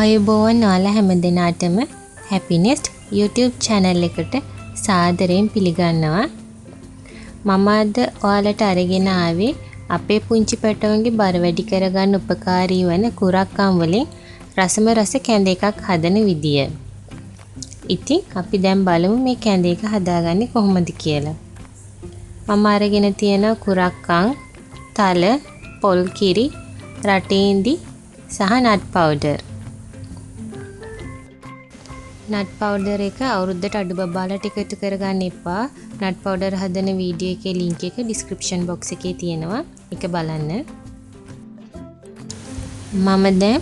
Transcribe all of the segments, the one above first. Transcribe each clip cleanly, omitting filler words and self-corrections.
ආයුබෝවන් ඔයාලා හැමදෙනාටම හැපිනෙස්ට් YouTube channel එකට සාදරයෙන් පිළිගන්නවා. මම අද ඔයාලට අරගෙන ආවේ අපේ පුංචි පැටවන්ගේ බර වැඩි කරගන්න උපකාරී වන කුරක්කම් වලින් රසම රස කැඳ එකක් හදන විදිය. ඉතින් අපි දැන් බලමු මේ කැඳ එක හදාගන්නේ කොහොමද කියලා. මම අරගෙන තියෙන කුරක්කම්, තල, පොල් කිරි, රටේන්දි සහ නට් පවුඩර්. නට් පවුඩර් එක අවුරුද්දට අඩු බබාලට එකතු කරගන්න එපා. නට් පවුඩර් හදන වීඩියෝ එකේ link එක description box එකේ තියෙනවා. ඒක බලන්න. මම දැන්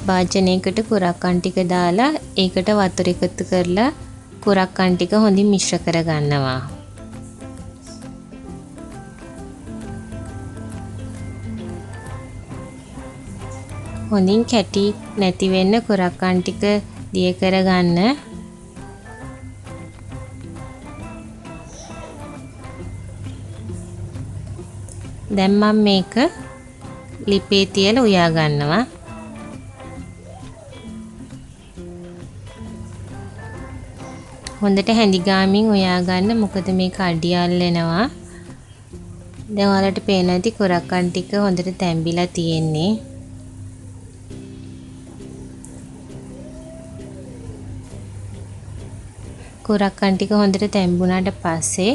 භාජනයකට කුරක්කන් ටික දාලා ඒකට වතුර එකතු කරලා කුරක්කන් ටික හොඳින් මිශ්‍ර කරගන්නවා. හොඳින් කැටි නැති වෙන්න කුරක්කන් ටික දිය කරගන්න. දැන් මම මේක ලිපේ තියලා උයා ගන්නවා. හොඳට හැඳි ගාමින් උයා ගන්න, මොකද මේක අඩියල් වෙනවා. දැන් ඔයාලට පේනවා ඇති කුරක්කන් ටික හොඳට තැම්බිලා තියෙන්නේ. කුරක්කන් ටික හොඳට තැම්බුණාට පස්සේ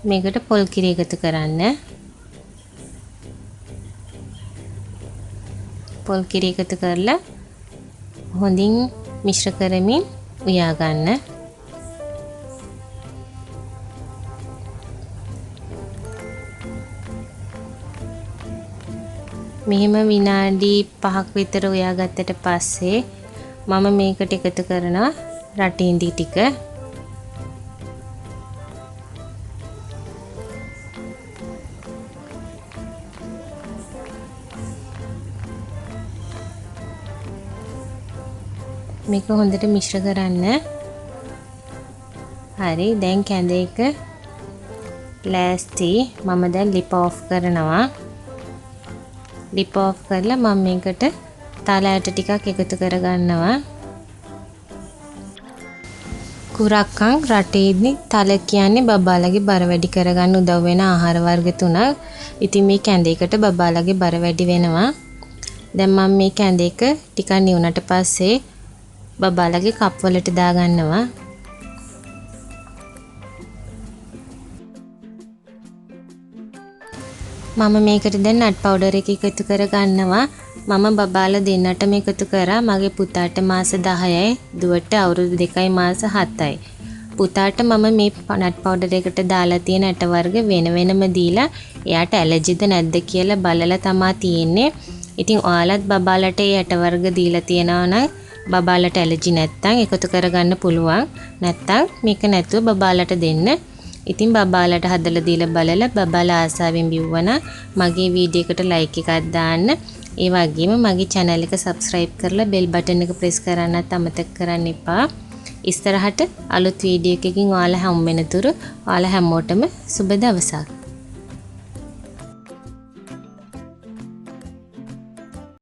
මේකට පොල් කිරි එකතු කරන්න. පොල් කිරි එකතු කරලා හොඳින් මිශ්‍ර කරමින් උයා ගන්න. මෙහෙම විනාඩි 5ක් විතර උයා ගත්තට පස්සේ මම මේකට එකතු කරනවා රටින්දි ටික. මේක හොඳට මිශ්‍ර කරන්න. හරි, දැන් කැඳ එක ලෑස්ති. මම දැන් ලිප් ඔෆ් කරනවා. ලිප් ඔෆ් කරලා මම මේකට තල ඇට ටිකක් එකතු කරගන්නවා. කුරක්කම්, රටේදි, තල කියන්නේ බබාලගේ බර වැඩි කරගන්න උදව් වෙන ආහාර වර්ග තුනක්. ඉතින් මේ කැඳ එකට බබාලගේ බර වැඩි වෙනවා. දැන් මම මේ කැඳ එක ටිකක් නිවුණට පස්සේ බබාලගේ කප් වලට දාගන්නවා. මම මේකට දැන් නට් පවුඩර් එක එකතු කරගන්නවා. මම බබාලා දෙන්නටම එකතු කරා. මගේ පුතාට මාස 10යි, දුවට අවුරුදු 2යි මාස 7යි. පුතාට මම මේ නට් පවුඩර් එකට දාලා තියෙන ඇට වර්ග වෙන වෙනම දීලා එයාට ඇලර්ජිද නැද්ද කියලා බලලා තමා තියෙන්නේ. ඉතින් ඔයාලත් බබාලට ඒ ඇට වර්ග දීලා තියනවා නම් බබාලට ඇලර්ජි නැත්තම් එකතු කරගන්න පුළුවන්. නැත්තම් මේක නැතුව බබාලට දෙන්න. ඉතින් බබාලට හදලා දීලා බලලා බබාලා ආසාවෙන් බිව්වනම් මගේ වීඩියෝ එකට ලයික් එකක් දාන්න. ඒ වගේම මගේ channel එක subscribe කරලා bell button එක press කරන්නත් අමතක කරන්න එපා. ඉස්සරහට අලුත් වීඩියෝ එකකින් ඔයාලා හමු වෙනතුරු ඔයාලා හැමෝටම සුබ දවසක්.